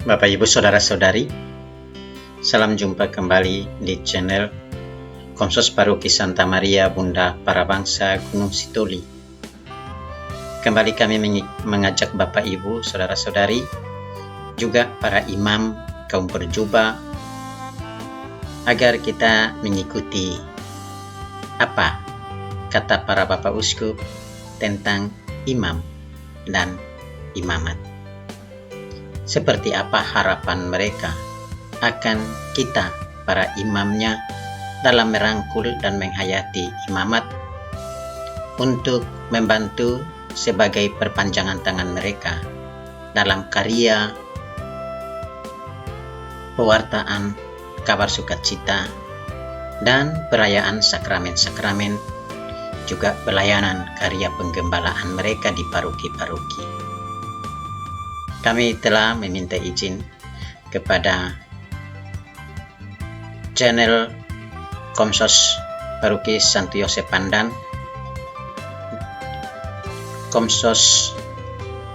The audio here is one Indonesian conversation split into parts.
Bapak Ibu Saudara-saudari, salam jumpa kembali di channel Komsos Paroki Santa Maria Bunda Para Bangsa Gunung Sitoli. Kembali kami mengajak Bapak Ibu Saudara-saudari, juga para imam kaum berjubah, agar kita mengikuti apa kata para Bapak Uskup tentang imam dan imamat. Seperti apa harapan mereka akan kita, para imamnya, dalam merangkul dan menghayati imamat untuk membantu sebagai perpanjangan tangan mereka dalam karya pewartaan kabar sukacita dan perayaan sakramen-sakramen, juga pelayanan karya penggembalaan mereka di paroki-paroki. Kami telah meminta izin kepada channel Komsos Paroki Santo Yosef Pandan, Komsos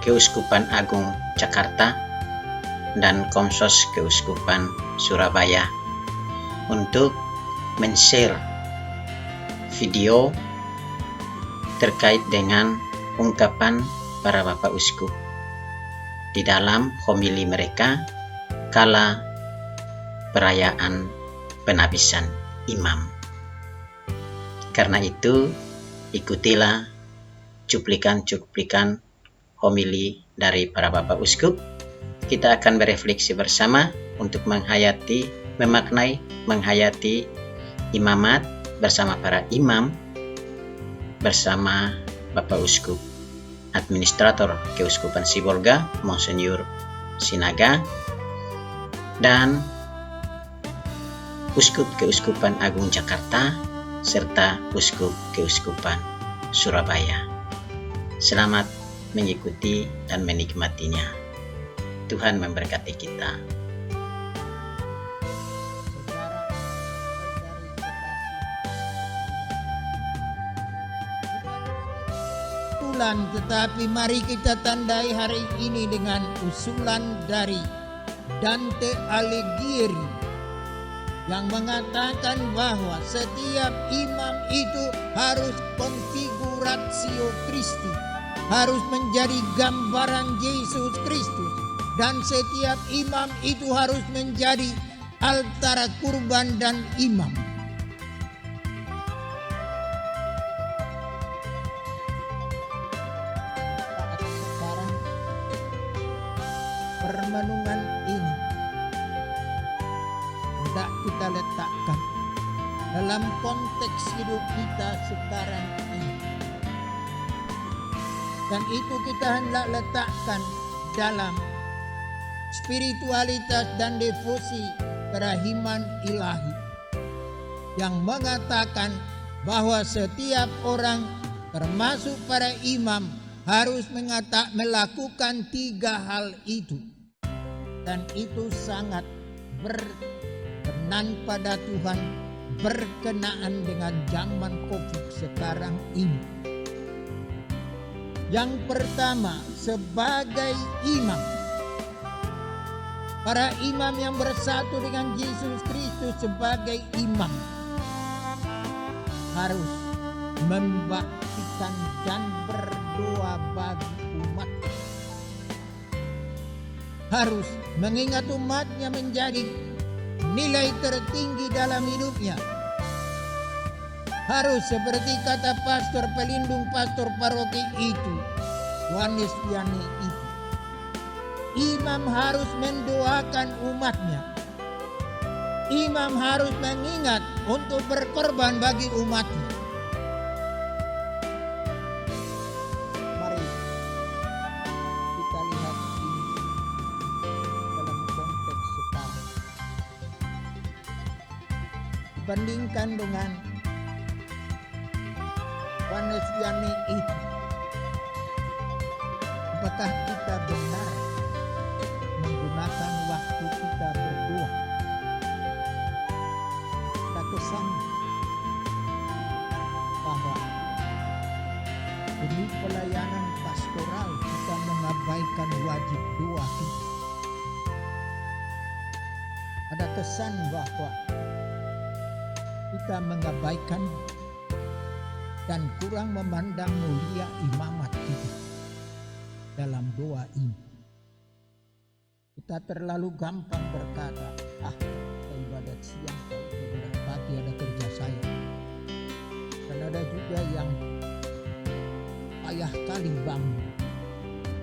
Keuskupan Agung Jakarta, dan Komsos Keuskupan Surabaya untuk men-share video terkait dengan ungkapan para Bapak Uskup di dalam homili mereka kala perayaan penabisan imam. Karena itu, ikutilah cuplikan-cuplikan homili dari para Bapak Uskup. Kita akan berefleksi bersama untuk memaknai, menghayati imamat bersama para imam, bersama Bapak Uskup Administrator Keuskupan Sibolga, Monsinyur Sinaga, dan Uskup Keuskupan Agung Jakarta, serta Uskup Keuskupan Surabaya. Selamat mengikuti dan menikmatinya. Tuhan memberkati kita. Tetapi mari kita tandai hari ini dengan usulan dari Dante Alighieri yang mengatakan bahwa setiap imam itu harus konfiguratio Christi, harus menjadi gambaran Yesus Kristus, dan setiap imam itu harus menjadi altar kurban dan imam. Permenungan ini hendak kita letakkan dalam konteks hidup kita sekarang ini, dan itu kita hendak letakkan dalam spiritualitas dan devosi kerahiman ilahi yang mengatakan bahwa setiap orang termasuk para imam harus melakukan 3 hal itu. Dan itu sangat berkenan pada Tuhan, berkenaan dengan zaman COVID sekarang ini. Yang pertama, sebagai imam, para imam yang bersatu dengan Yesus Kristus sebagai imam harus membaktikan dan berdoa bagi umat, harus mengingat umatnya menjadi nilai tertinggi dalam hidupnya, harus seperti kata pastor pelindung pastor paroki itu, Yohanes Vianney itu, imam harus mendoakan umatnya, imam harus mengingat untuk berkorban bagi umatnya. Bandingkan dengan Yohanes Vianney itu, apakah kita benar menggunakan waktu kita berdoa? Kita kesan bahwa demi pelayanan pastoral kita mengabaikan wajib doa kita. terkesan bahwa kita mengabaikan dan kurang memandang mulia imamat kita dalam doa ini. Kita terlalu gampang berkata, kita ibadat siang, ibadat pagi ada kerja saya. Dan ada juga yang payah kali bangun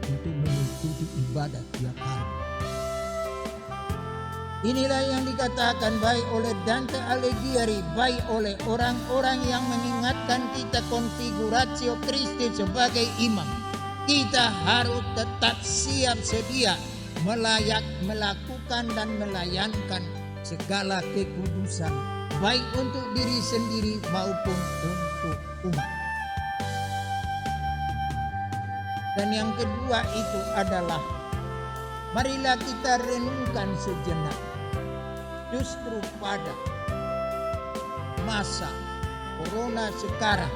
untuk mengikuti ibadat tiap hari. Inilah yang dikatakan baik oleh Dante Alighieri, baik oleh orang-orang yang mengingatkan kita konfigurasi Kristus sebagai imam. Kita harus tetap siap sedia melakukan dan melayankan segala kekudusan, baik untuk diri sendiri maupun untuk umat. Dan yang kedua itu adalah, marilah kita renungkan sejenak justru pada masa corona sekarang.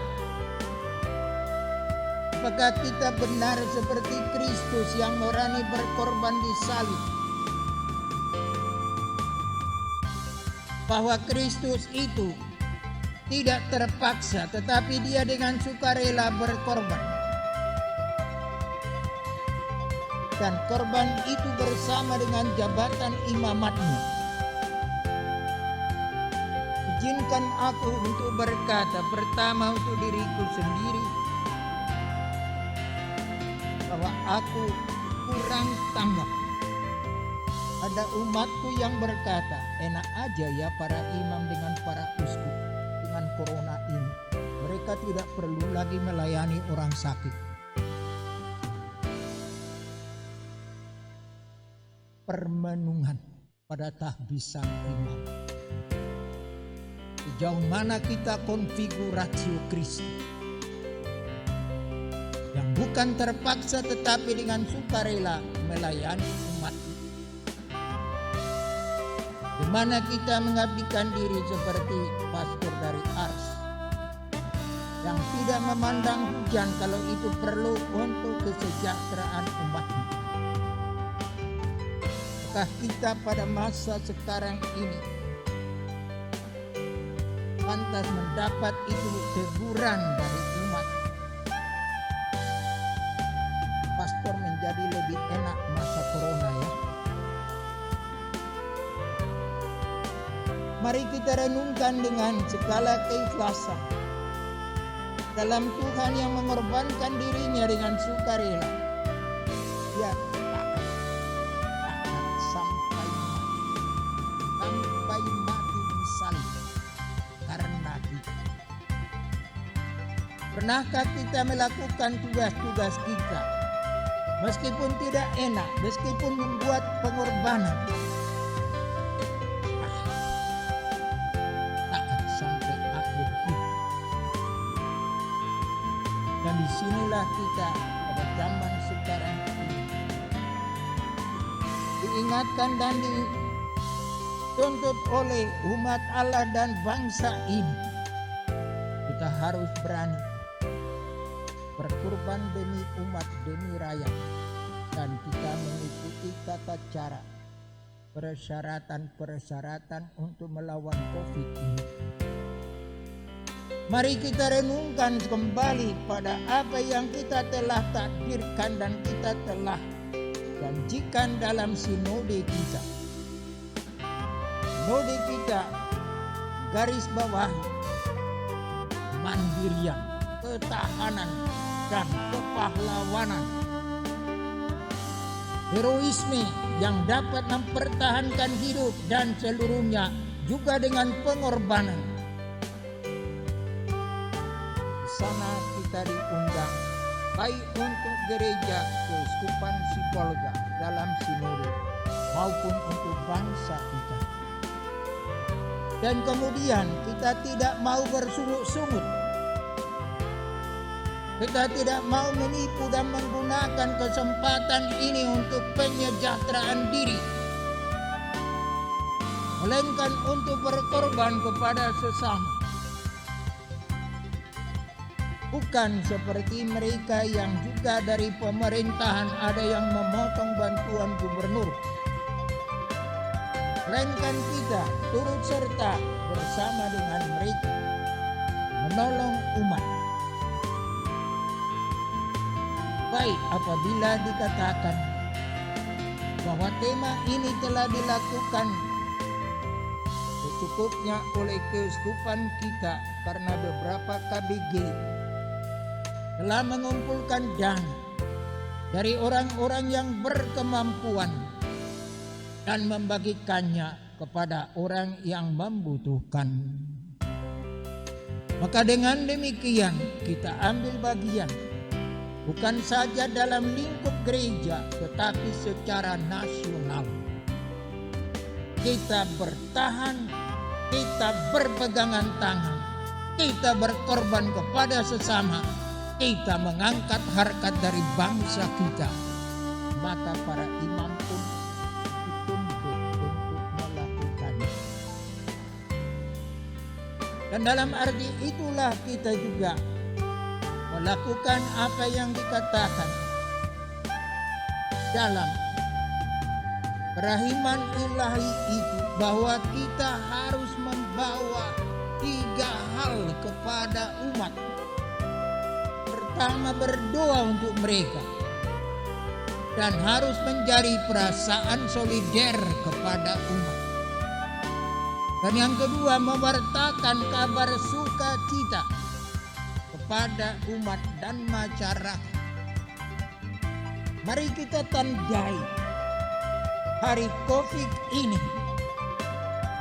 Apakah kita benar seperti Kristus yang berani berkorban di salib? Bahwa Kristus itu tidak terpaksa, tetapi dia dengan sukarela berkorban. Dan korban itu bersama dengan jabatan imamatmu. Izinkan aku untuk berkata, pertama untuk diriku sendiri, bahwa aku kurang tanggap. Ada umatku yang berkata, enak aja ya para imam dengan para uskup dengan corona ini. Mereka tidak perlu lagi melayani orang sakit. Permenungan pada tahbisan imam. Sejauh mana kita konfigurasi Kristus yang bukan terpaksa tetapi dengan sukarela melayani umat. Di mana kita mengabdikan diri seperti pastor dari Ars yang tidak memandang hujan kalau itu perlu untuk kesejahteraan umatnya. Apakah kita pada masa sekarang ini pantas mendapat itu teguran dari umat? Pastor menjadi lebih enak masa corona ya. Mari kita renungkan dengan segala keikhlasan dalam Tuhan yang mengorbankan dirinya dengan sukarela. Ya, sampai mati di salib karena kita. Pernahkah kita melakukan tugas-tugas kita meskipun tidak enak, meskipun membuat pengorbanan? Takkan sampai akhir hidup. Dan disinilah kita pada zaman sekarang ini diingatkan dan dituntut oleh umat Allah dan bangsa ini. Kita harus berani berkorban demi umat, demi rakyat, dan kita mengikuti tata cara persyaratan untuk melawan COVID ini. Mari kita renungkan kembali pada apa yang kita telah takdirkan dan kita telah janjikan dalam sinode kita. Sinode kita garis bawah mandirian, ketahanan, dan kepahlawanan. Heroisme yang dapat mempertahankan hidup dan seluruhnya juga dengan pengorbanan. Di sana kita diundang baik untuk gereja Keuskupan Sibolga dalam sinode maupun untuk bangsa kita. Dan kemudian kita tidak mau bersungut-sungut. Kita tidak mau menipu dan menggunakan kesempatan ini untuk penyejahteraan diri, melainkan untuk berkorban kepada sesama. Bukan seperti mereka yang juga dari pemerintahan ada yang memotong bantuan gubernur, melainkan kita turut serta bersama dengan mereka menolong umat. Baik apabila dikatakan bahwa tema ini telah dilakukan secukupnya oleh keuskupan kita karena beberapa KBG telah mengumpulkan dana dari orang-orang yang berkemampuan dan membagikannya kepada orang yang membutuhkan. Maka dengan demikian kita ambil bagian bukan saja dalam lingkup gereja tetapi secara nasional. Kita bertahan, kita berpegangan tangan, kita berkorban kepada sesama, kita mengangkat harkat dari bangsa kita. Maka para imam pun dituntut untuk melakukannya. Dan dalam arti itulah kita juga melakukan apa yang dikatakan dalam perahiman ilahi itu, bahwa kita harus membawa 3 hal kepada umat. Pertama, berdoa untuk mereka dan harus menjadi perasaan solider kepada umat. Dan yang kedua, mewartakan kabar sukacita kepada umat dan masyarakat. Mari kita tandai hari Covid ini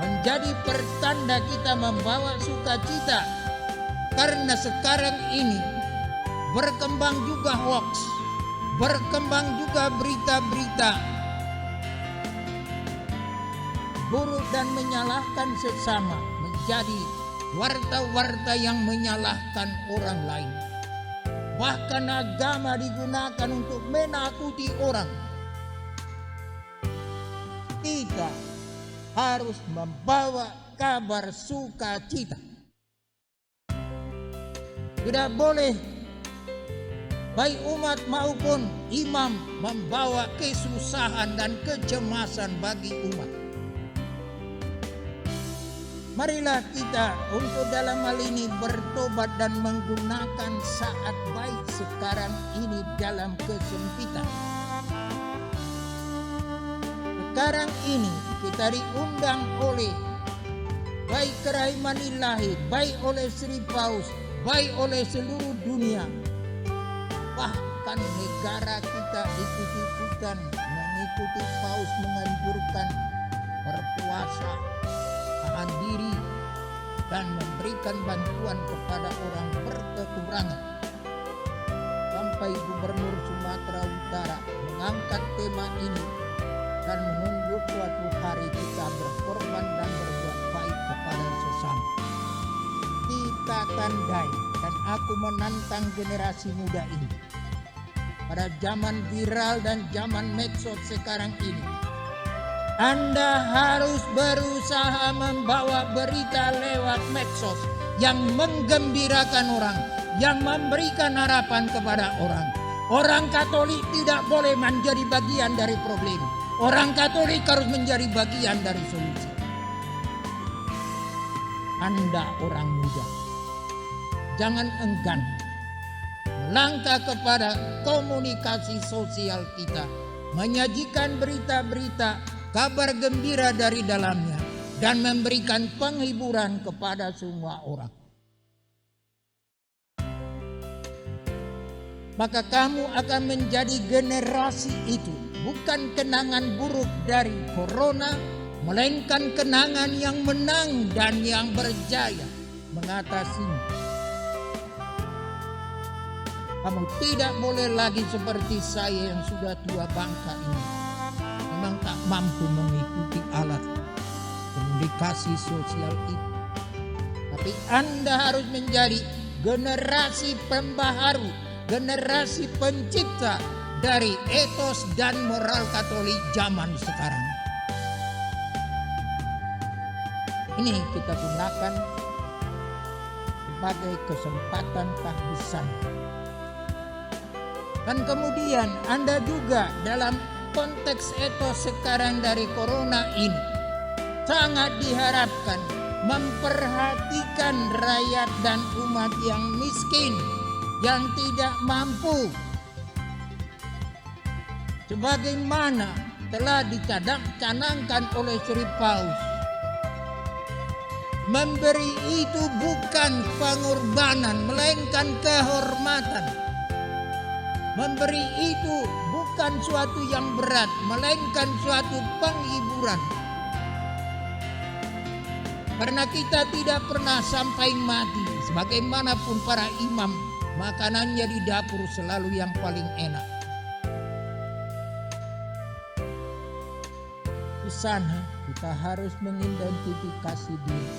menjadi pertanda kita membawa sukacita, karena sekarang ini berkembang juga hoax, berkembang juga berita-berita buruk dan menyalahkan sesama, menjadi warta-warta yang menyalahkan orang lain. Bahkan agama digunakan untuk menakuti orang. Kita harus membawa kabar sukacita. Tidak boleh baik umat maupun imam membawa kesusahan dan kecemasan bagi umat. Marilah kita untuk dalam hal ini bertobat dan menggunakan saat baik sekarang ini dalam kesempitan. Sekarang ini kita diundang oleh baik kerahiman ilahi, baik oleh Sri Paus, baik oleh seluruh dunia. Bahkan negara kita ikut-ikutan mengikuti Paus menganjurkan berpuasa, tahan diri, dan memberikan bantuan kepada orang berkekurangan. Sampai Gubernur Sumatera Utara mengangkat tema ini dan menunjuk suatu hari kita berkorban dan berbuat baik kepada sesama. Kita tandai, dan aku menantang generasi muda ini pada zaman viral dan zaman medsos sekarang ini. Anda harus berusaha membawa berita lewat medsos yang menggembirakan orang, yang memberikan harapan kepada orang. Orang Katolik tidak boleh menjadi bagian dari problem. Orang Katolik harus menjadi bagian dari solusi. Anda orang muda, jangan enggan melangkah kepada komunikasi sosial kita, menyajikan berita-berita kabar gembira dari dalamnya, dan memberikan penghiburan kepada semua orang. Maka kamu akan menjadi generasi itu, bukan kenangan buruk dari corona, melainkan kenangan yang menang dan yang berjaya mengatasinya. Kamu tidak boleh lagi seperti saya yang sudah tua bangka ini, memang tak mampu mengikuti alat komunikasi sosial itu. Tapi Anda harus menjadi generasi pembaharu, generasi pencipta dari etos dan moral Katolik zaman sekarang. Ini kita gunakan sebagai kesempatan tahbisan. Dan kemudian Anda juga dalam konteks etos sekarang dari corona ini sangat diharapkan memperhatikan rakyat dan umat yang miskin, yang tidak mampu, sebagaimana telah dicanangkan oleh Sri Paus. Memberi itu bukan pengorbanan, melainkan kehormatan. Memberi itu bukan suatu yang berat, melainkan suatu penghiburan. Karena kita tidak pernah sampai mati, sebagaimanapun para imam, makanannya di dapur selalu yang paling enak. Di sana kita harus mengidentifikasi diri.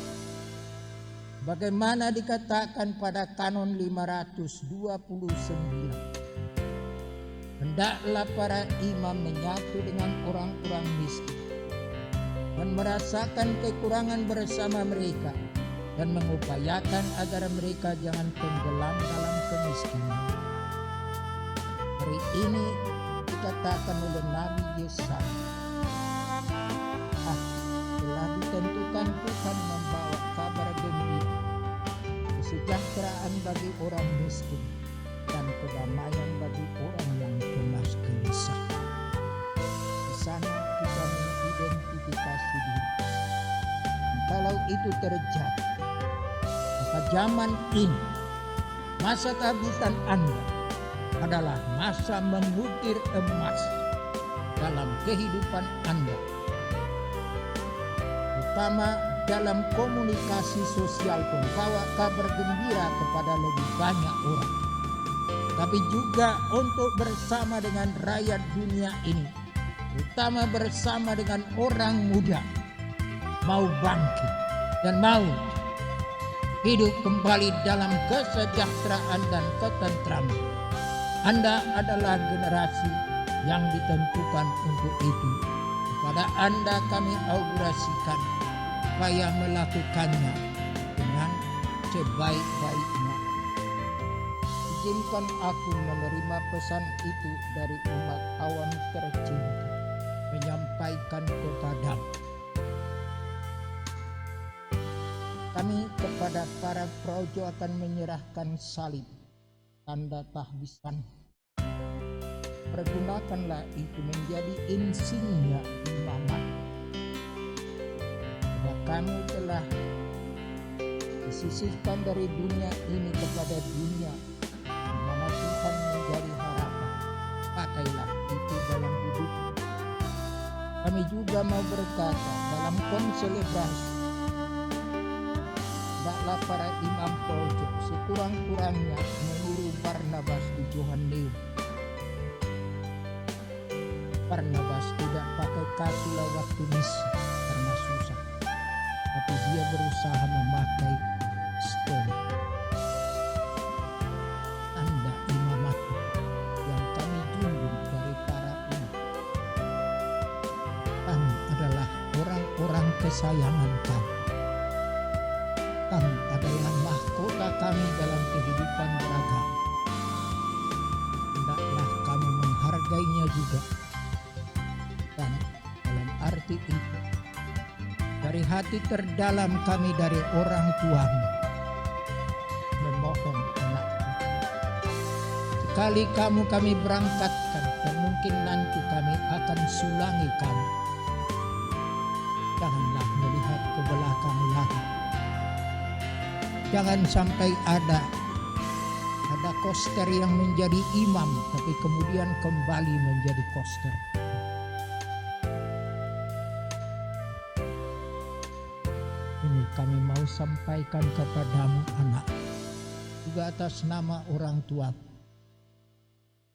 Bagaimana dikatakan pada Kanon 529. Hendaklah para imam menyatu dengan orang-orang miskin dan merasakan kekurangan bersama mereka dan mengupayakan agar mereka jangan tenggelam dalam kemiskinan. Hari ini dikatakan oleh Nabi Yesaya, telah ditentukan Tuhan membawa kabar gembira, kesejahteraan bagi orang miskin dan kedamaian bagi orang yang cemas gelisah. Di sana kita mengidentifikasi diri. Kalau itu terjadi, maka zaman ini, masa kehabisan Anda adalah masa menukir emas dalam kehidupan Anda, terutama dalam komunikasi sosial, membawa kabar gembira kepada lebih banyak orang, tapi juga untuk bersama dengan rakyat dunia ini, terutama bersama dengan orang muda, mau bangkit dan mau hidup kembali dalam kesejahteraan dan ketentraman. Anda adalah generasi yang ditentukan untuk itu. Kepada Anda kami augurasikan supaya melakukannya dengan sebaik-baiknya. Izinkan aku menerima pesan itu dari umat awam tercinta, menyampaikan kepadamu. Kami kepada para projo akan menyerahkan salib, tanda tahbisan. Pergunakanlah itu menjadi insignia imamat. Bahwa kamu telah disisihkan dari dunia ini kepada dunia, di mana Tuhan menjadi harapan. Pakailah itu dalam hidup. Kami juga mau berkata dalam konselebrasi, hendaklah para imam projo sekurang-kurangnya meniru Barnabas di Johanneum. Barnabas tidak pakai kasula waktu misi karena susah, tapi dia berusaha memakai stone. Anda imamat yang kami junjung dari para imam. Kamu adalah orang-orang kesayangan kami. Kamu adalah mahkota kami dalam kehidupan beragama. Hendaklah kamu menghargainya juga. Dan dalam arti itu, dari hati terdalam kami dari orang tuamu, memohon anakku, sekali kami berangkatkan dan mungkin nanti kami akan sulangi kamu, janganlah melihat ke belakang lagi. Jangan sampai ada koster yang menjadi imam tapi kemudian kembali menjadi koster. Ini kami mau sampaikan kepadamu anak, juga atas nama orang tua.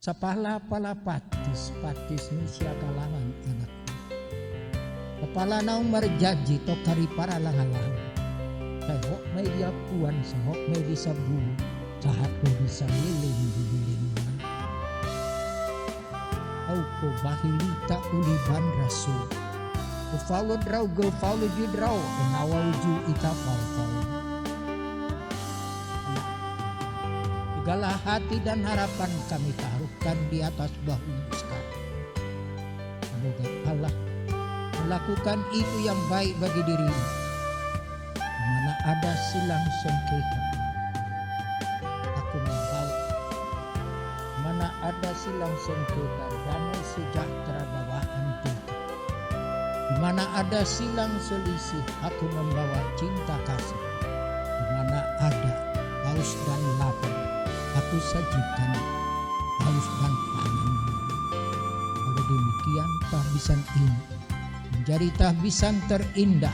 Sapala pala patis nisya kalangan anak. Kepala naung merjaji tokari para langalang. Sahok may diapuan, sahok may disabulu, sahat may disaliling dibilingman. Au ko bahilita uliban rasul. Ufalo draw go falo ju draw, nawal ju ita fal. Segala hati dan harapan kami taruhkan di atas bahumu sekarang. Semoga Allah lakukan itu yang baik bagi dirimu. Di mana ada silang sengketa, aku membawa. Di mana ada silang sengketa, damai sejahtera bawaan kita. Di mana ada silang selisih, aku membawa cinta kasih. Di mana ada haus dan lapar, aku sajikan haus dan pangan. Kalau demikian, tahbisan ini menjadi tahbisan terindah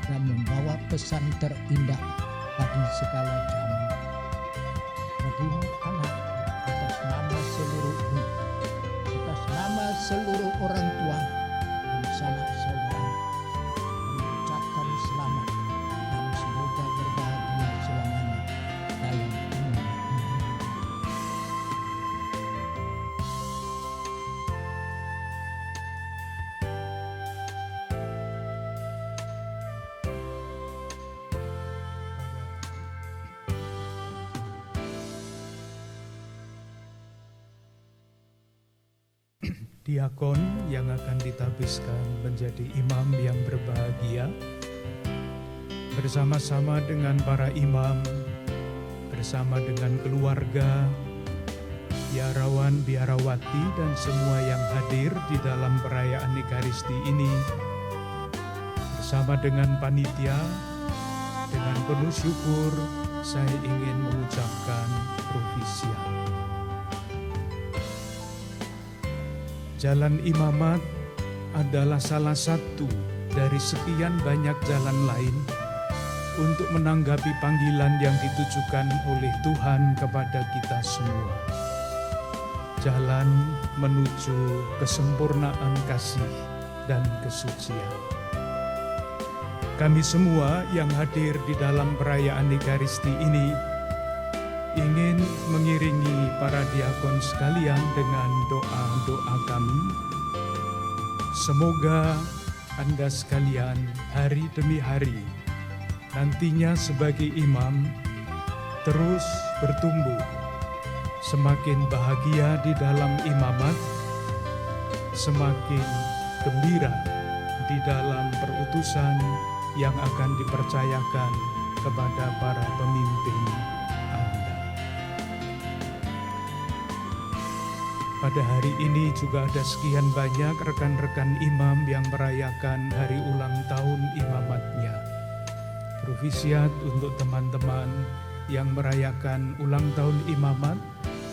dan membawa pesan terindah bagi segala zaman. Bagimu anak, atas nama seluruh umat, atas nama seluruh orang tua dan sanak saudara, mengucapkan selamat dan semoga berbahagia selamanya dalam iman. Diakon yang akan ditahbiskan menjadi imam yang berbahagia bersama-sama dengan para imam, bersama dengan keluarga, biarawan, biarawati dan semua yang hadir di dalam perayaan Ekaristi ini, bersama dengan panitia. Dengan penuh syukur saya ingin mengucapkan profisiat. Jalan imamat adalah salah satu dari sekian banyak jalan lain untuk menanggapi panggilan yang ditujukan oleh Tuhan kepada kita semua. Jalan menuju kesempurnaan kasih dan kesucian. Kami semua yang hadir di dalam perayaan Ekaristi ini ingin mengiringi para diakon sekalian dengan doa-doa kami. Semoga Anda sekalian hari demi hari nantinya sebagai imam terus bertumbuh, semakin bahagia di dalam imamat, semakin gembira di dalam perutusan yang akan dipercayakan kepada para pemimpin Anda. Pada hari ini juga ada sekian banyak rekan-rekan imam yang merayakan hari ulang tahun imamatnya. Profisiat untuk teman-teman yang merayakan ulang tahun imamat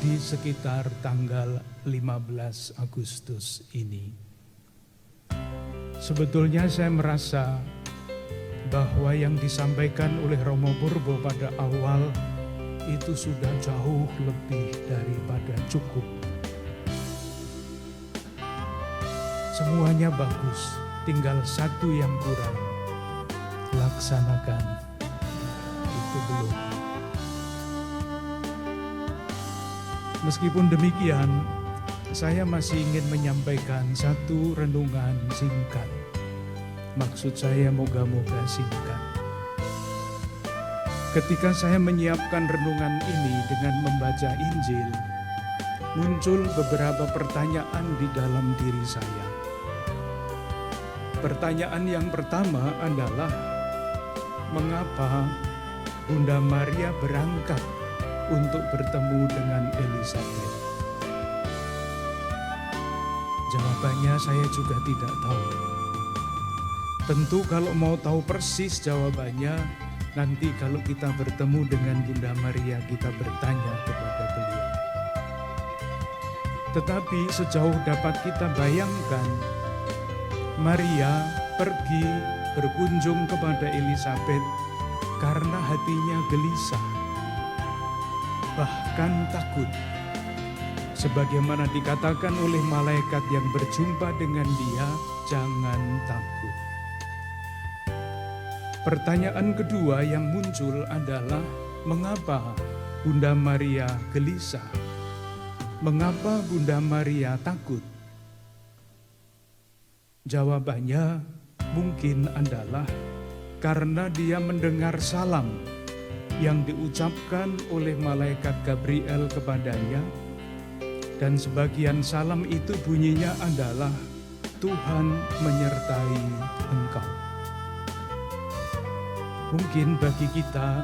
di sekitar tanggal 15 Agustus ini. Sebetulnya saya merasa bahwa yang disampaikan oleh Romo Purbo pada awal itu sudah jauh lebih daripada cukup. Semuanya bagus, tinggal satu yang kurang. Laksanakan. Itu belum. Meskipun demikian, saya masih ingin menyampaikan satu renungan singkat. Maksud saya moga-moga singkat. Ketika saya menyiapkan renungan ini dengan membaca Injil, muncul beberapa pertanyaan di dalam diri saya. Pertanyaan yang pertama adalah, mengapa Bunda Maria berangkat untuk bertemu dengan Elizabeth? Jawabannya saya juga tidak tahu. Tentu kalau mau tahu persis jawabannya, nanti kalau kita bertemu dengan Bunda Maria, kita bertanya kepada beliau. Tetapi sejauh dapat kita bayangkan, Maria pergi berkunjung kepada Elizabeth karena hatinya gelisah, bahkan takut. Sebagaimana dikatakan oleh malaikat yang berjumpa dengan dia, jangan takut. Pertanyaan kedua yang muncul adalah, mengapa Bunda Maria gelisah? Mengapa Bunda Maria takut? Jawabannya mungkin adalah karena dia mendengar salam yang diucapkan oleh malaikat Gabriel kepadanya, dan sebagian salam itu bunyinya adalah, Tuhan menyertai engkau. Mungkin bagi kita,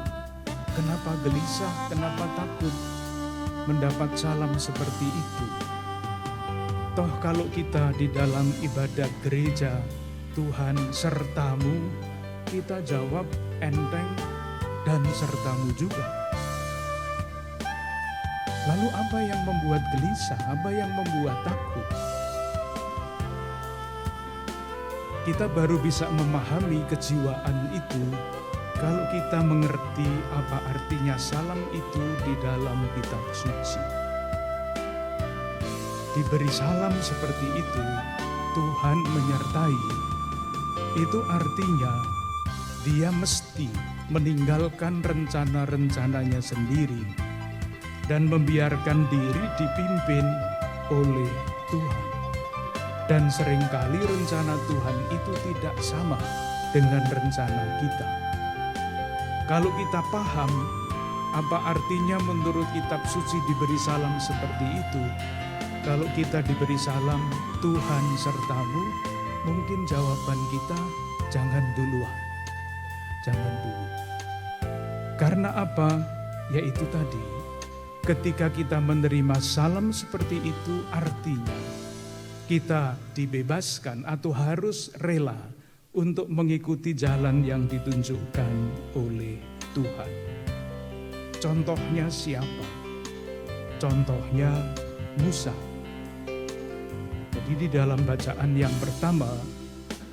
kenapa gelisah, kenapa takut mendapat salam seperti itu? Toh kalau kita di dalam ibadat gereja, Tuhan sertamu, kita jawab enteng dan sertamu juga. Lalu apa yang membuat gelisah, apa yang membuat takut? Kita baru bisa memahami kejiwaan itu kalau kita mengerti apa artinya salam itu di dalam kitab suci. Diberi salam seperti itu, Tuhan menyertai. Itu artinya dia mesti meninggalkan rencana-rencananya sendiri dan membiarkan diri dipimpin oleh Tuhan. Dan seringkali rencana Tuhan itu tidak sama dengan rencana kita. Kalau kita paham apa artinya menurut kitab suci diberi salam seperti itu, kalau kita diberi salam Tuhan sertamu, mungkin jawaban kita jangan duluan. Jangan dulu. Karena apa? Yaitu tadi, ketika kita menerima salam seperti itu artinya kita dibebaskan atau harus rela untuk mengikuti jalan yang ditunjukkan oleh Tuhan. Contohnya siapa? Contohnya Musa. Jadi di dalam bacaan yang pertama,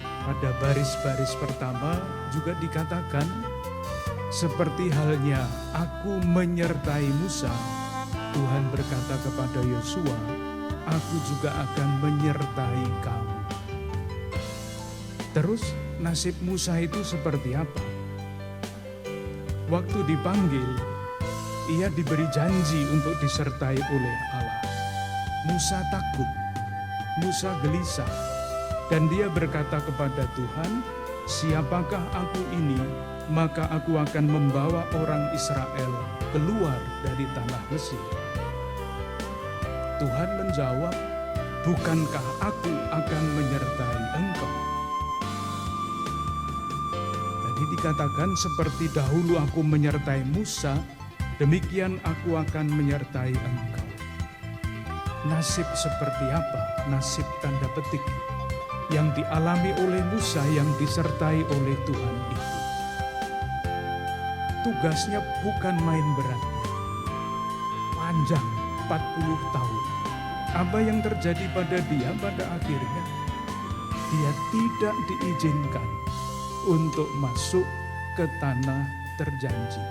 pada baris-baris pertama juga dikatakan, seperti halnya aku menyertai Musa, Tuhan berkata kepada Yosua, aku juga akan menyertai kamu. Terus nasib Musa itu seperti apa? Waktu dipanggil, ia diberi janji untuk disertai oleh Allah. Musa takut, Musa gelisah, dan dia berkata kepada Tuhan, siapakah aku ini? Maka aku akan membawa orang Israel keluar dari tanah Mesir. Tuhan menjawab, bukankah aku akan menyertai engkau? Tadi dikatakan seperti dahulu aku menyertai Musa, demikian aku akan menyertai engkau. Nasib seperti apa? Nasib tanda petik yang dialami oleh Musa yang disertai oleh Tuhan itu. Tugasnya bukan main berat. Panjang 40 tahun. Apa yang terjadi pada dia pada akhirnya? Dia tidak diizinkan untuk masuk ke tanah terjanji.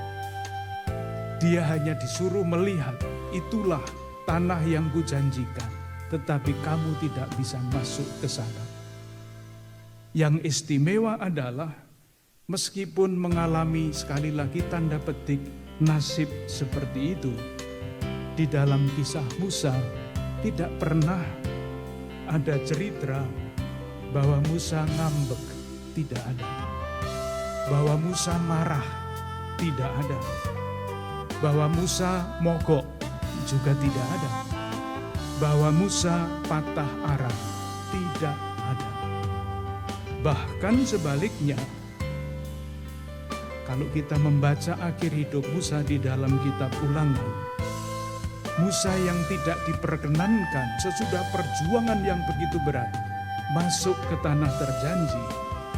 Dia hanya disuruh melihat, itulah tanah yang kujanjikan, tetapi kamu tidak bisa masuk ke sana. Yang istimewa adalah meskipun mengalami sekali lagi tanda petik nasib seperti itu, di dalam kisah Musa tidak pernah ada cerita bahwa Musa ngambek, tidak ada. Bahwa Musa marah, tidak ada. Bahwa Musa mogok, juga tidak ada. Bahwa Musa patah arang, tidak ada. Bahkan sebaliknya, kalau kita membaca akhir hidup Musa di dalam kitab Ulangan, Musa yang tidak diperkenankan sesudah perjuangan yang begitu berat masuk ke tanah terjanji,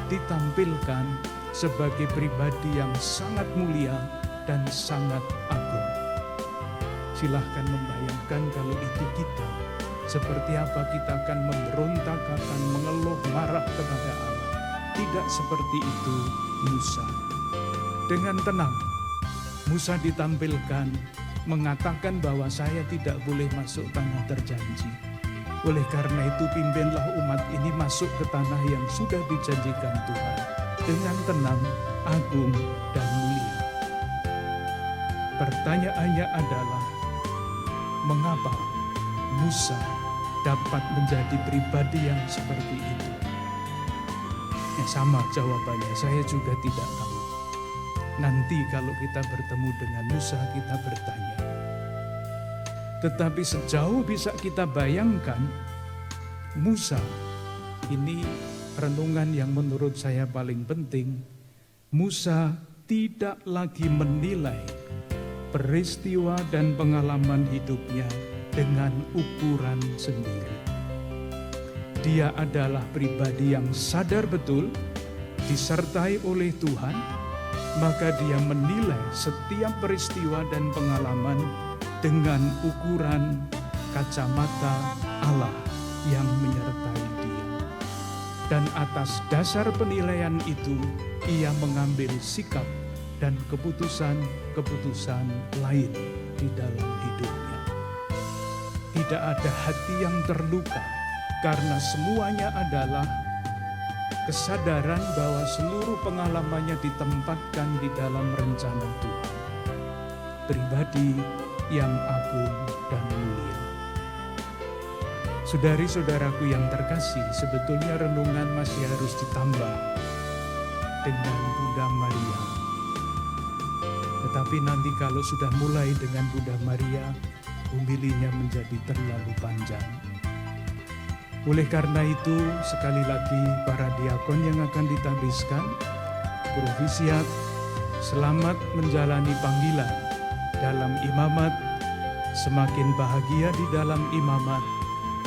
ditampilkan sebagai pribadi yang sangat mulia dan sangat agung. Silahkan membayangkan kalau itu kita, seperti apa kita akan memberontak, akan mengeluh marah kepada Allah. Tidak seperti itu Musa. Dengan tenang, Musa ditampilkan mengatakan bahwa saya tidak boleh masuk tanah terjanji. Oleh karena itu pimpinlah umat ini masuk ke tanah yang sudah dijanjikan Tuhan dengan tenang, agung, dan mulia. Pertanyaannya adalah, mengapa Musa dapat menjadi pribadi yang seperti itu? Ya sama jawabannya, saya juga tidak tahu. Nanti kalau kita bertemu dengan Musa, kita bertanya. Tetapi sejauh bisa kita bayangkan, Musa Ini renungan yang menurut saya paling penting. Musa tidak lagi menilai peristiwa dan pengalaman hidupnya dengan ukuran sendiri. Dia adalah pribadi yang sadar betul, disertai oleh Tuhan, maka dia menilai setiap peristiwa dan pengalaman dengan ukuran kacamata Allah yang menyertai dia. Dan atas dasar penilaian itu, ia mengambil sikap dan keputusan-keputusan lain di dalam hidupnya. Tidak ada hati yang terluka, karena semuanya adalah kesadaran bahwa seluruh pengalamannya ditempatkan di dalam rencana Tuhan. Pribadi yang agung dan mulia. Saudari-saudaraku yang terkasih, sebetulnya renungan masih harus ditambah dengan Bunda Maria. Tetapi nanti kalau sudah mulai dengan Bunda Maria, homilinya menjadi terlalu panjang. Oleh karena itu, sekali lagi para diakon yang akan ditabiskan, Provisiat, selamat menjalani panggilan dalam imamat, semakin bahagia di dalam imamat,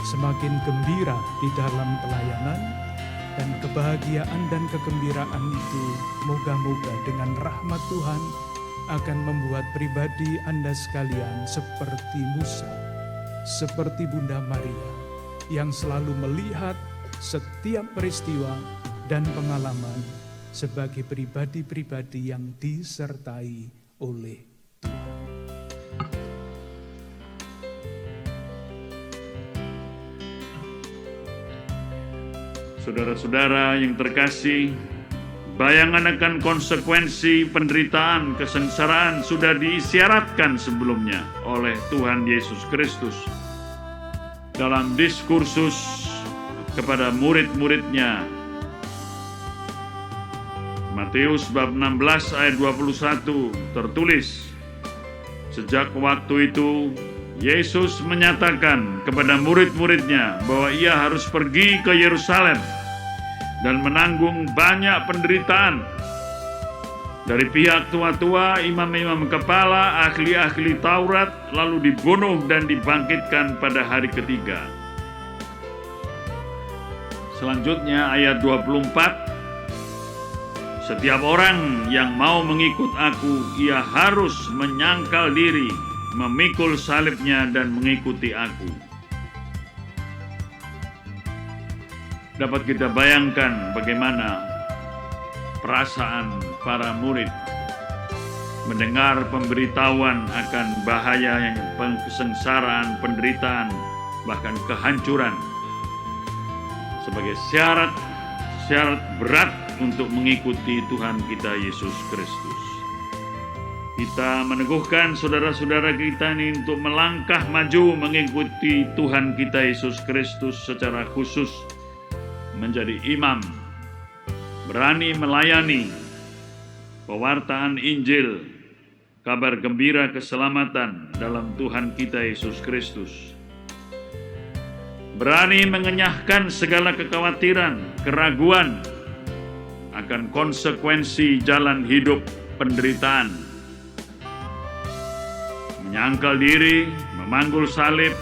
semakin gembira di dalam pelayanan, dan kebahagiaan dan kegembiraan itu moga-moga dengan rahmat Tuhan akan membuat pribadi Anda sekalian seperti Musa, seperti Bunda Maria, yang selalu melihat setiap peristiwa dan pengalaman sebagai pribadi-pribadi yang disertai oleh Tuhan. Saudara-saudara yang terkasih, bayangan akan konsekuensi penderitaan, kesengsaraan sudah diisyaratkan sebelumnya oleh Tuhan Yesus Kristus dalam diskursus kepada murid-muridnya. Matius bab 16 ayat 21 tertulis, sejak waktu itu Yesus menyatakan kepada murid-muridnya bahwa ia harus pergi ke Yerusalem dan menanggung banyak penderitaan dari pihak tua-tua, imam-imam kepala, ahli-ahli Taurat, lalu dibunuh dan dibangkitkan pada hari ketiga. Selanjutnya ayat 24, setiap orang yang mau mengikut aku, ia harus menyangkal diri, memikul salibnya dan mengikuti aku. Dapat kita bayangkan bagaimana perasaan para murid mendengar pemberitahuan akan bahaya, kesengsaraan, penderitaan, bahkan kehancuran sebagai syarat berat untuk mengikuti Tuhan kita Yesus Kristus. Kita meneguhkan saudara-saudara kita ini untuk melangkah maju mengikuti Tuhan kita Yesus Kristus secara khusus menjadi imam, berani melayani pewartaan Injil, kabar gembira keselamatan dalam Tuhan kita Yesus Kristus. Berani mengenyahkan segala kekhawatiran, keraguan akan konsekuensi jalan hidup penderitaan. Menyangkal diri, memanggul salib,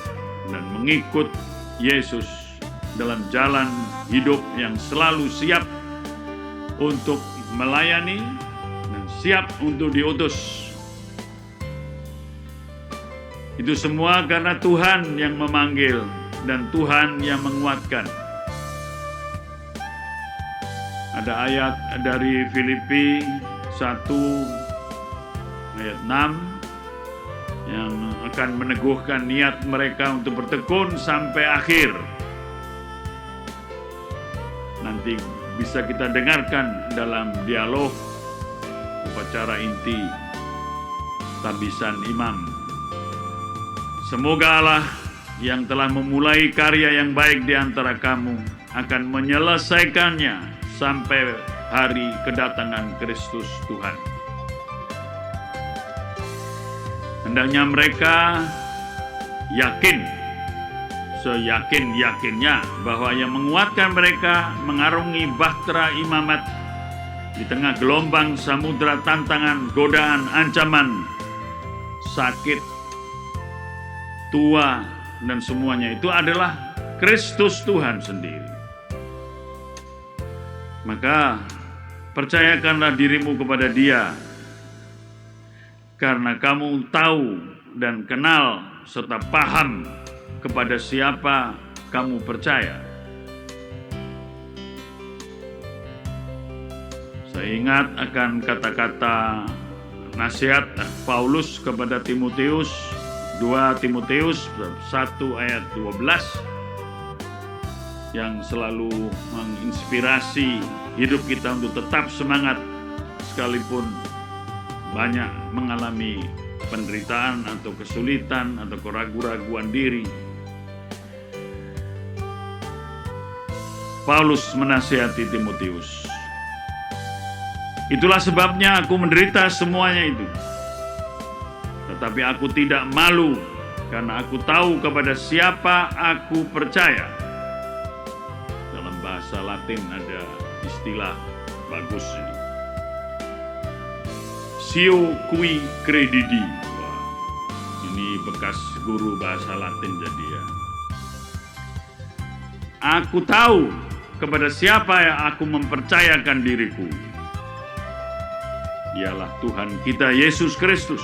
dan mengikut Yesus dalam jalan hidup yang selalu siap untuk melayani dan siap untuk diutus. Itu semua karena Tuhan yang memanggil dan Tuhan yang menguatkan. Ada ayat dari Filipi 1 ayat 6 yang akan meneguhkan niat mereka untuk bertekun sampai akhir. Nanti bisa kita dengarkan dalam dialog upacara inti tabisan imam. Semoga Allah yang telah memulai karya yang baik di antara kamu akan menyelesaikannya sampai hari kedatangan Kristus Tuhan. Hendaknya mereka yakin seyakin-yakinnya bahwa yang menguatkan mereka mengarungi bahtera imamat di tengah gelombang samudra tantangan, godaan, ancaman, sakit, tua, dan semuanya itu adalah Kristus Tuhan sendiri. Maka percayakanlah dirimu kepada Dia, karena kamu tahu dan kenal serta paham kepada siapa kamu percaya. Saya ingat akan kata-kata nasihat Paulus kepada Timotius, 2 Timotius 1 ayat 12, yang selalu menginspirasi hidup kita untuk tetap semangat sekalipun banyak mengalami penderitaan atau kesulitan atau keraguan-raguan diri. Paulus menasihati Timotius, itulah sebabnya aku menderita semuanya itu. Tetapi aku tidak malu, karena aku tahu kepada siapa aku percaya. Dalam bahasa Latin ada istilah bagus ini, Sio Qui Credidi. Wah, ini bekas guru bahasa Latin jadi ya. Aku tahu kepada siapa yang aku mempercayakan diriku. Dialah Tuhan kita Yesus Kristus.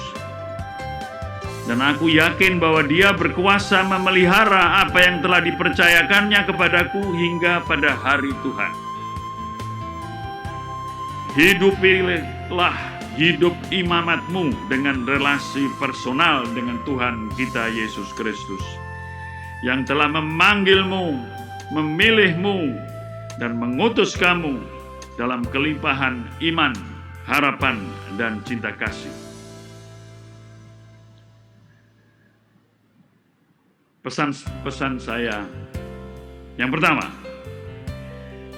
Dan aku yakin bahwa Dia berkuasa memelihara apa yang telah dipercayakannya kepadaku hingga pada hari Tuhan. Hidupilah hidup imamatmu dengan relasi personal dengan Tuhan kita Yesus Kristus, yang telah memanggilmu, memilihmu, dan mengutus kamu dalam kelimpahan iman, harapan, dan cinta kasih. Pesan saya yang pertama,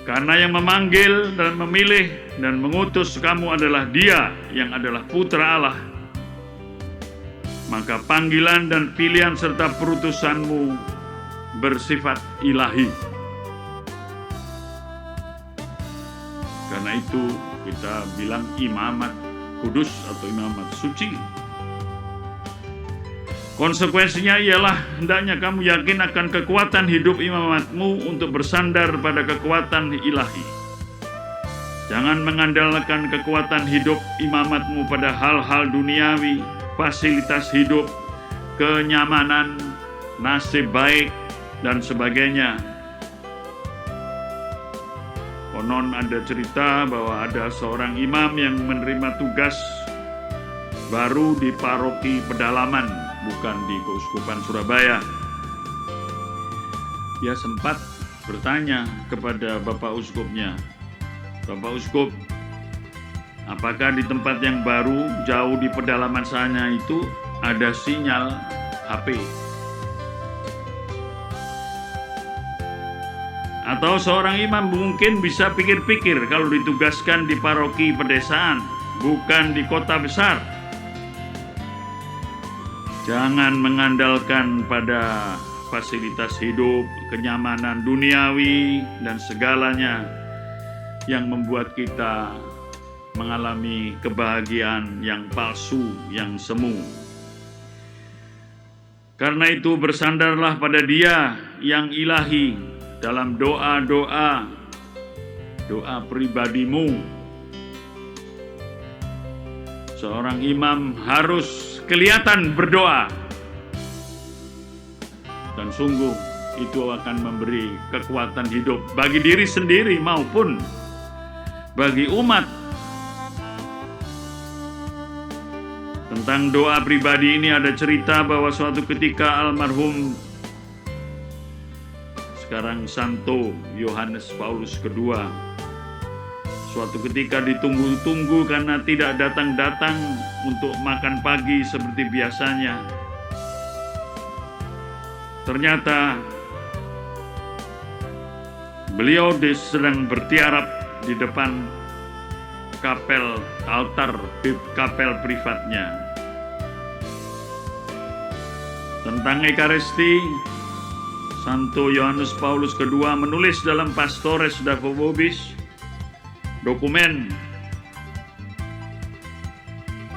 karena yang memanggil dan memilih dan mengutus kamu adalah Dia yang adalah Putra Allah, maka panggilan dan pilihan serta perutusanmu bersifat ilahi. Karena itu kita bilang imamat kudus atau imamat suci. Konsekuensinya ialah hendaknya kamu yakin akan kekuatan hidup imamatmu untuk bersandar pada kekuatan ilahi. Jangan mengandalkan kekuatan hidup imamatmu pada hal-hal duniawi, fasilitas hidup, kenyamanan, nasib baik, dan sebagainya. Konon ada cerita bahwa ada seorang imam yang menerima tugas baru di paroki pedalaman, bukan di Keuskupan Surabaya. Dia sempat bertanya kepada Bapak Uskupnya, Bapak Uskup, apakah di tempat yang baru jauh di pedalaman sana itu ada sinyal HP? Atau seorang imam mungkin bisa pikir-pikir kalau ditugaskan di paroki pedesaan, bukan di kota besar. Jangan mengandalkan pada fasilitas hidup, kenyamanan duniawi, dan segalanya yang membuat kita mengalami kebahagiaan yang palsu, yang semu. Karena itu bersandarlah pada Dia yang ilahi dalam doa pribadimu. Seorang imam harus kelihatan berdoa, dan sungguh itu akan memberi kekuatan hidup bagi diri sendiri maupun bagi umat. Tentang doa pribadi ini ada cerita bahwa suatu ketika almarhum sekarang Santo Yohanes Paulus II suatu ketika ditunggu-tunggu karena tidak datang-datang untuk makan pagi seperti biasanya. Ternyata beliau sedang bertiarap di depan altar kapel privatnya. Tentang Ekaristi, Santo Yohanes Paulus II menulis dalam Pastores Davo Vobis, dokumen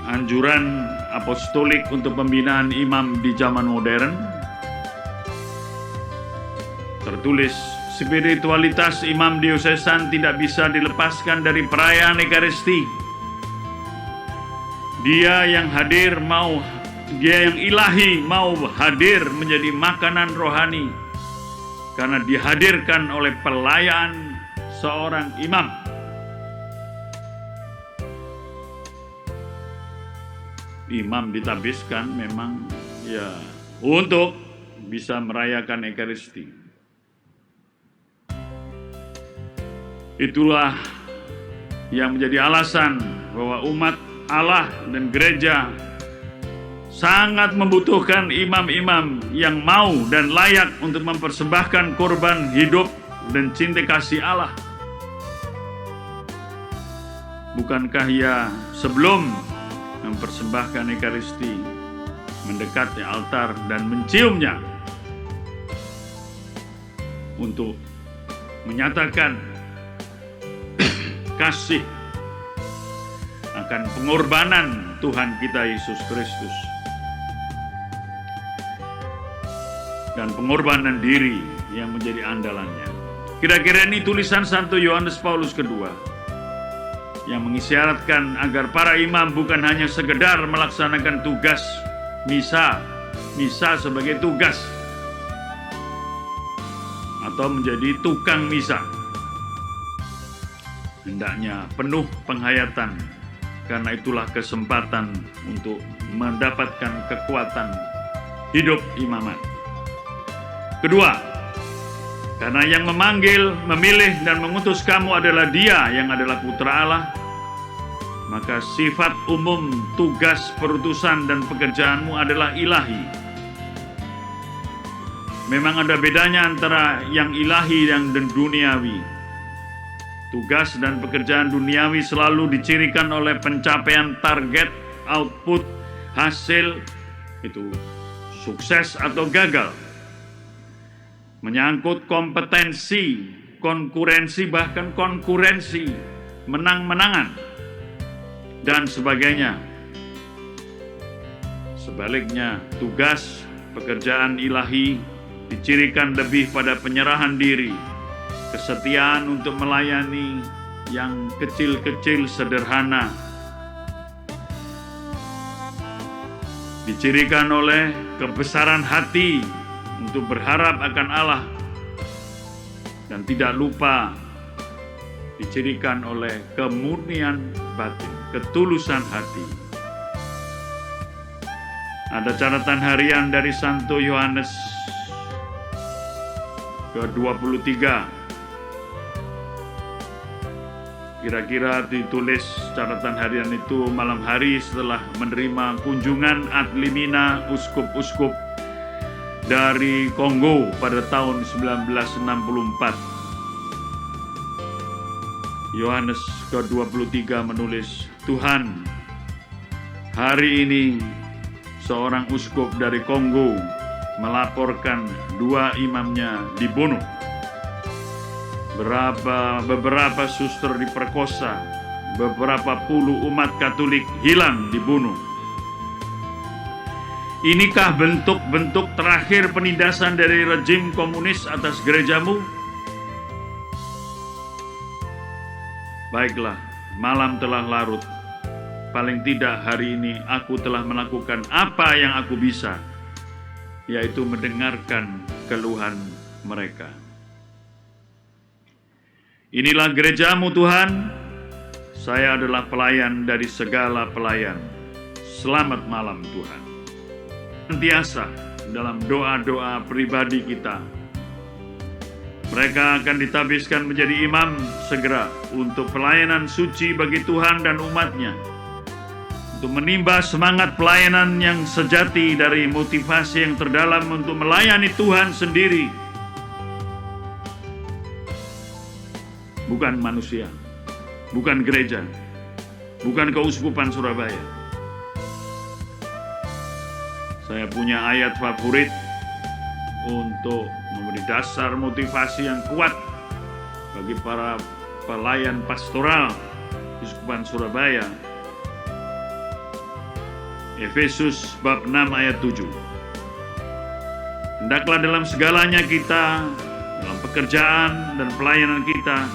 anjuran apostolik untuk pembinaan imam di zaman modern. Tertulis, spiritualitas imam diosesan tidak bisa dilepaskan dari perayaan Ekaristi. Dia yang ilahi mau hadir menjadi makanan rohani karena dihadirkan oleh pelayan seorang imam. Imam ditabiskan memang ya untuk bisa merayakan Ekaristi. Itulah yang menjadi alasan bahwa umat Allah dan gereja sangat membutuhkan imam-imam yang mau dan layak untuk mempersembahkan korban hidup dan cinta kasih Allah. Bukankah ya sebelum mempersembahkan Ekaristi, mendekati altar dan menciumnya untuk menyatakan kasih akan pengorbanan Tuhan kita Yesus Kristus dan pengorbanan diri yang menjadi andalannya. Kira-kira ini tulisan Santo Yohanes Paulus II yang mengisyaratkan agar para imam bukan hanya sekedar melaksanakan tugas misa sebagai tugas atau menjadi tukang misa. Hendaknya penuh penghayatan, karena itulah kesempatan untuk mendapatkan kekuatan hidup imamat. Kedua, karena yang memanggil, memilih, dan mengutus kamu adalah Dia yang adalah Putra Allah, maka sifat umum, tugas, perutusan, dan pekerjaanmu adalah ilahi. Memang ada bedanya antara yang ilahi dan duniawi. Tugas dan pekerjaan duniawi selalu dicirikan oleh pencapaian target, output, hasil, itu sukses atau gagal. Menyangkut kompetensi, konkurensi, bahkan konkurensi, menang-menangan, dan sebagainya. Sebaliknya, tugas pekerjaan ilahi dicirikan lebih pada penyerahan diri, kesetiaan untuk melayani yang kecil-kecil sederhana. Dicirikan oleh kebesaran hati untuk berharap akan Allah, dan tidak lupa dicirikan oleh kemurnian batin, ketulusan hati. Ada catatan harian dari Santo Yohanes ke-23. Kira-kira ditulis catatan harian itu malam hari setelah menerima kunjungan ad limina uskup-uskup dari Kongo pada tahun 1964. Yohanes ke-23 menulis, Tuhan, hari ini seorang uskup dari Kongo melaporkan 2 imamnya dibunuh. Beberapa suster diperkosa, beberapa puluh umat Katolik hilang dibunuh. Inikah bentuk-bentuk terakhir penindasan dari rejim komunis atas gerejamu? Baiklah, malam telah larut. Paling tidak hari ini aku telah melakukan apa yang aku bisa, yaitu mendengarkan keluhan mereka. Inilah gerejamu Tuhan, saya adalah pelayan dari segala pelayan. Selamat malam Tuhan. Senantiasa dalam doa-doa pribadi kita, mereka akan ditabiskan menjadi imam segera untuk pelayanan suci bagi Tuhan dan umatnya, untuk menimba semangat pelayanan yang sejati dari motivasi yang terdalam untuk melayani Tuhan sendiri, bukan manusia, bukan gereja, bukan keuskupan Surabaya. Saya punya ayat favorit untuk memberi dasar motivasi yang kuat bagi para pelayan pastoral Keuskupan Surabaya. Efesus bab 6 ayat 7. Hendaklah dalam segalanya kita, dalam pekerjaan dan pelayanan kita,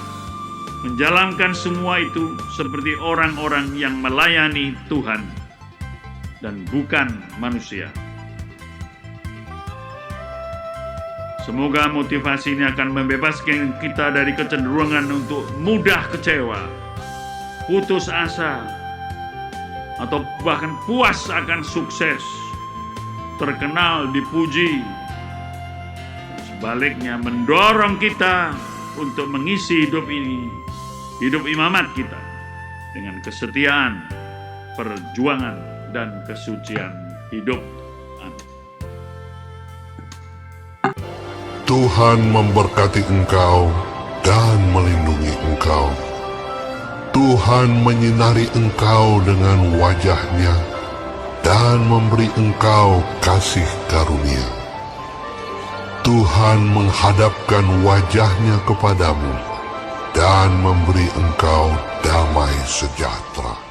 menjalankan semua itu seperti orang-orang yang melayani Tuhan dan bukan manusia. Semoga motivasi ini akan membebaskan kita dari kecenderungan untuk mudah kecewa, putus asa, atau bahkan puas akan sukses, terkenal, dipuji. Sebaliknya mendorong kita untuk mengisi hidup ini, hidup imamat kita, dengan kesetiaan, perjuangan, dan kesucian hidup. Amin. Tuhan memberkati engkau dan melindungi engkau. Tuhan menyinari engkau dengan wajah-Nya dan memberi engkau kasih karunia. Tuhan menghadapkan wajah-Nya kepadamu dan memberi engkau damai sejahtera.